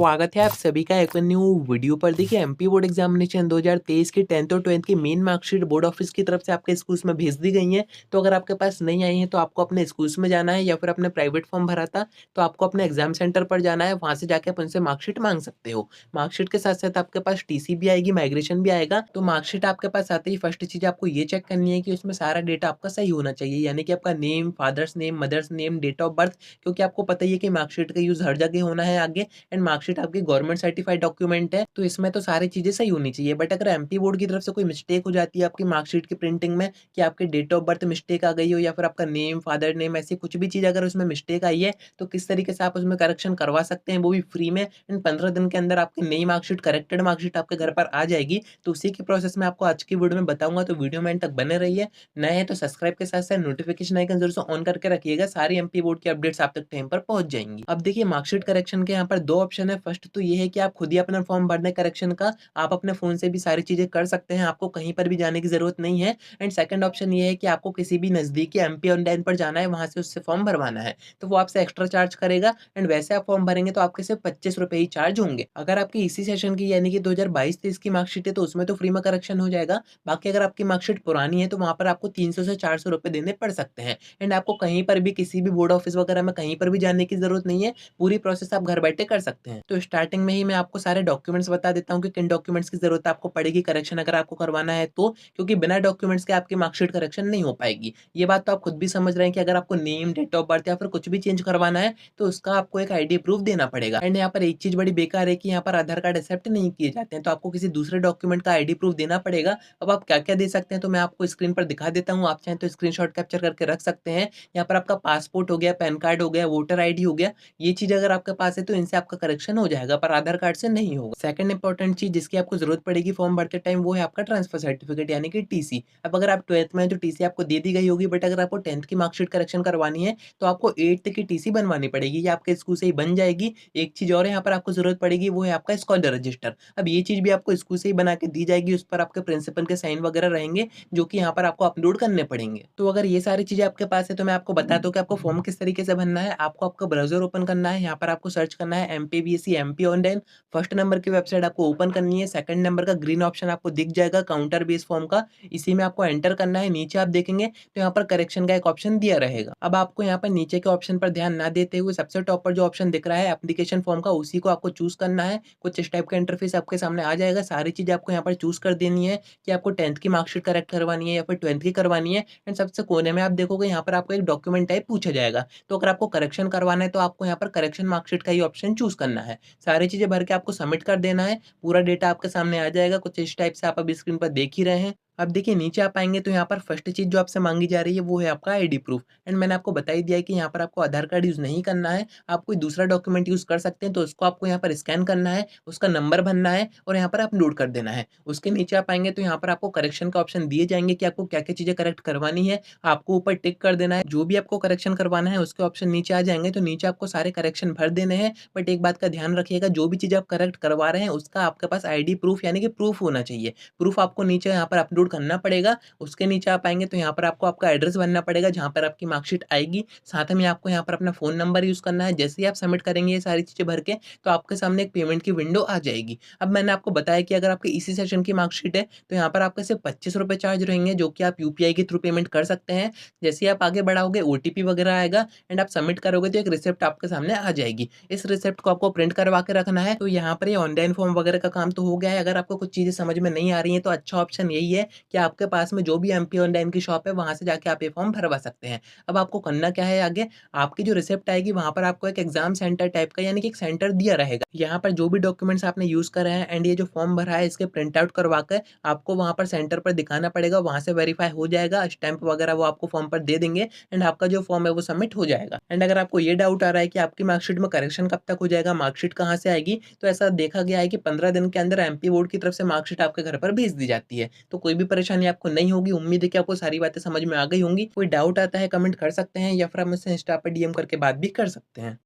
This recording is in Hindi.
स्वागत है आप सभी का एक न्यू वीडियो पर। देखिए एमपी बोर्ड एग्जामिनेशन 2023 की 10th और 12th की मेन मार्कशीट बोर्ड ऑफिस की तरफ से आपके स्कूल्स में भेज दी गई है। तो अगर आपके पास नहीं आई है तो आपको अपने स्कूल्स में जाना है या फिर अपने प्राइवेट फॉर्म भरा था तो आपको अपने एग्जाम सेंटर पर जाना है, वहां से जाके आप उनसे मार्कशीट मांग सकते हो। मार्कशीट के साथ साथ आपके पास टीसी भी आएगी, माइग्रेशन भी आएगा। तो मार्कशीट आपके पास आते ही फर्स्ट चीज आपको ये चेक करनी है कि उसमें सारा डेटा आपका सही होना चाहिए, यानी कि आपका name, father's name, mother's name, date of birth. क्योंकि आपको पता ही है कि मार्कशीट का यूज हर जगह होना है आगे, एंड मार्कशीट आपकी गवर्नमेंट सर्टिफाइड डॉक्यूमेंट है, तो इसमें तो सारी चीजें सही होनी चाहिए। बट अगर एमपी बोर्ड की तरफ से कोई मिस्टेक हो जाती है आपकी मार्कशीट की प्रिंटिंग में, कि आपके डेट ऑफ बर्थ मिस्टेक आ गई हो या फिर आपका नेम, फादर नेम, ऐसी कुछ भी चीज अगर उसमें मिस्टेक आई है, तो किस तरीके से आप उसमें करेक्शन करवा सकते हैं, वो भी फ्री में। इन 15 दिन के अंदर आपकी नई मार्कशीट, करेक्टेड मार्कशीट आपके घर पर आ जाएगी। तो उसी की प्रोसेस में आपको आज की वीडियो में बताऊंगा, तो वीडियो में एंड तक बने रहिए। नए हैं तो सब्सक्राइब के साथ साथ नोटिफिकेशन आइकन जरूर से ऑन करके रखिएगा, सारी एमपी बोर्ड की अपडेट्स आप तक टाइम पर पहुंच जाएंगी। अब देखिए मार्कशीट करेक्शन के यहाँ पर दो ऑप्शन है। फर्स्ट तो ये है कि आप खुद ही अपना फॉर्म भरने करेक्शन का, आप अपने फोन से भी सारी चीजें कर सकते हैं, आपको कहीं पर भी जाने की जरूरत नहीं है। एंड सेकंड ऑप्शन ये है कि आपको किसी भी नजदीकी एमपी ऑनलाइन पर जाना है, वहां से उससे फॉर्म भरवाना है, तो वो आपसे एक्स्ट्रा चार्ज करेगा। एंड वैसे आप फॉर्म भरेंगे तो आपके सिर्फ 25 रुपए ही चार्ज होंगे। अगर आपकी इसी सेशन की यानी कि 2022-23 की मार्कशीट है तो उसमें तो फ्री में करेक्शन हो जाएगा। बाकी अगर आपकी मार्कशीट पुरानी है तो वहां पर आपको 300 से 400 रुपए देने पड़ सकते हैं। एंड आपको कहीं पर भी, किसी भी बोर्ड ऑफिस वगैरह में कहीं पर भी जाने की जरूरत नहीं है, पूरी प्रोसेस आप घर बैठे कर सकते हैं। तो स्टार्टिंग में ही मैं आपको सारे डॉक्यूमेंट्स बता देता हूँ कि किन डॉक्यूमेंट्स की जरूरत आपको पड़ेगी करेक्शन अगर आपको करवाना है तो, क्योंकि बिना डॉक्यूमेंट्स के आपकी मार्कशीट करेक्शन नहीं हो पाएगी। ये बात तो आप खुद भी समझ रहे हैं कि अगर आपको नेम, डेट ऑफ बर्थ या फिर कुछ भी चेंज करवाना है तो उसका आपको एक आईडी प्रूफ देना पड़ेगा। एंड यहाँ पर एक चीज बड़ी बेकार है कि यहाँ पर आधार कार्ड एक्सेप्ट नहीं किए जाते हैं, तो आपको किसी दूसरे डॉक्यूमेंट का आईडी प्रूफ देना पड़ेगा। अब आप क्या क्या दे सकते हैं तो मैं आपको स्क्रीन पर दिखा देता हूँ, आप चाहें तो स्क्रीनशॉट कैप्चर करके रख सकते हैं। यहाँ पर आपका पासपोर्ट हो गया, पैन कार्ड हो गया, वोटर आईडी हो गया, ये चीज अगर आपके पास है तो इनसे आपका करेक्शन हो जाएगा, पर आधार कार्ड से नहीं होगा। सेकंड इंपॉर्टेंट चीज जिसकी आपको जरूरत पड़ेगी फॉर्म भरते टाइम, वो है आपका ट्रांसफर सर्टिफिकेट यानी कि टीसी। अब अगर आप 12th में हैं तो टीसी आपको दे दी गई होगी, बट अगर आपको 10th की मार्कशीट करेक्शन करवानी है तो आपको 8th की टीसी बनवानी पड़ेगी, ये आपके स्कूल से ही बन जाएगी। एक चीज और यहाँ पर आपको जरूरत पड़ेगी, वो है आपका स्कॉलर रजिस्टर। अब ये चीज भी आपको स्कूल से ही बना के दी जाएगी, उस पर आपके प्रिंसिपल के साइन वगैरह रहेंगे, जो कि यहाँ पर आपको अपलोड करने पड़ेंगे। तो अगर ये सारी चीजें आपके पास है तो मैं आपको बताता हूँ कि आपको फॉर्म किस तरीके से भरना है। आपको आपका ब्राउजर ओपन करना है, यहाँ पर आपको सर्च करना है एमपीबीएससी एमपी ऑनलाइन। फर्स्ट नंबर की वेबसाइट आपको ओपन करनी है, सेकंड नंबर का ग्रीन ऑप्शन आपको दिख जाएगा काउंटर बेस फॉर्म का, इसी में आपको एंटर करना है। नीचे आप देखेंगे तो यहाँ पर करेक्शन का एक ऑप्शन दिया रहेगा। अब आपको यहाँ पर नीचे के ऑप्शन पर ध्यान ना देते हुए सबसे टॉप पर जो ऑप्शन दिख रहा है एप्लीकेशन फॉर्म का, उसी को आपको चूज करना है। कुछ इस टाइप का इंटरफेस आपके सामने आ जाएगा, सारी चीजें आपको यहाँ पर चूज कर देनी है कि आपको 10th की मार्कशीट करेक्ट करवानी है या फिर 12th की करवानी है। एंड सबसे कोने में आप देखोगे यहाँ पर आपको एक डॉक्यूमेंट टाइप पूछा जाएगा, तो अगर आपको करेक्शन करवाना है तो आपको यहाँ पर करेक्शन मार्कशीट का ही ऑप्शन चूज करना है। सारी चीजें भर के आपको सबमिट कर देना है, पूरा डेटा आपके सामने आ जाएगा। कुछ इस टाइप से आप अभी स्क्रीन पर देख ही रहे हैं। अब देखिए नीचे आप आएंगे तो यहाँ पर फर्स्ट चीज जो आपसे मांगी जा रही है वो है आपका आईडी प्रूफ। एंड मैंने आपको बता ही दिया है कि यहाँ पर आपको आधार कार्ड यूज नहीं करना है, आप कोई दूसरा डॉक्यूमेंट यूज कर सकते हैं। तो उसको आपको यहाँ पर स्कैन करना है, उसका नंबर भरना है और यहाँ पर अपलोड कर देना है। उसके नीचे आप आएंगे तो यहाँ पर आपको करेक्शन का ऑप्शन दिए जाएंगे कि आपको क्या क्या चीजें करेक्ट करवानी है, आपको ऊपर टिक कर देना है। जो भी आपको करेक्शन करवाना है उसके ऑप्शन नीचे आ जाएंगे, तो नीचे आपको सारे करेक्शन भर देने हैं। बट एक बात का ध्यान रखिएगा, जो भी चीज आप करेक्ट करवा रहे हैं उसका आपके पास आईडी प्रूफ यानी कि प्रूफ होना चाहिए। प्रूफ आपको नीचे यहाँ पर अपलोड करना पड़ेगा। उसके नीचे आप आएंगे तो यहाँ पर आपको आपका एड्रेस भरना पड़ेगा जहाँ पर आपकी मार्कशीट आएगी। साथ में आपको यहाँ पर अपना फोन नंबर यूज करना है। जैसे ही आप सबमिट करेंगे ये सारी चीजें भर के, तो आपके सामने एक पेमेंट की विंडो आ जाएगी। अब मैंने आपको बताया कि अगर आपकी इसी सेशन की मार्कशीट है तो यहाँ पर आपके सिर्फ 25 रुपए चार्ज रहेंगे, जो कि आप यूपीआई के थ्रू पेमेंट कर सकते हैं। जैसे ही आप आगे बढ़ाओगे ओटीपी वगैरह आएगा एंड आप सबमिट करोगे तो एक रिसिप्ट आपके सामने आ जाएगी। इस रिसिप्ट को आपको प्रिंट करवा के रखना है। तो यहाँ पर ये ऑनलाइन फॉर्म वगैरह का काम तो हो गया है। अगर आपको कुछ चीजें समझ में नहीं आ रही है तो अच्छा ऑप्शन यही है कि आपके पास में जो भी एमपी ऑनलाइन की शॉप है वहां से जाके आप ये फॉर्म भरवा सकते हैं। अब आपको करना क्या है आगे, आपकी जो रिसिप्ट आएगी वहां पर आपको एक एग्जाम सेंटर टाइप का यानी कि एक सेंटर दिया रहेगा। यहाँ पर जो भी डॉक्यूमेंट्स आपने यूज करे हैं एंड ये जो फॉर्म भरा है इसके प्रिंट आउट करवा कर आपको वहां पर सेंटर पर दिखाना पड़ेगा, वहां से वेरीफाई हो जाएगा, स्टैंप वगैरह वो आपको फॉर्म पर दे देंगे एंड आपका जो फॉर्म है वो सबमिट हो जाएगा। एंड अगर आपको ये डाउट आ रहा है कि आपकी मार्कशीट में करेक्शन कब तक हो जाएगा, मार्कशीट कहाँ से आएगी, तो ऐसा देखा गया है कि 15 दिन के अंदर एमपी बोर्ड की तरफ से मार्कशीट आपके घर पर भेज दी जाती है। तो कोई भी परेशानी आपको नहीं होगी। उम्मीद है कि आपको सारी बातें समझ में आ गई होंगी। कोई डाउट आता है कमेंट कर सकते हैं या फिर आप मुझसे इंस्टा पर डीएम करके बात भी कर सकते हैं।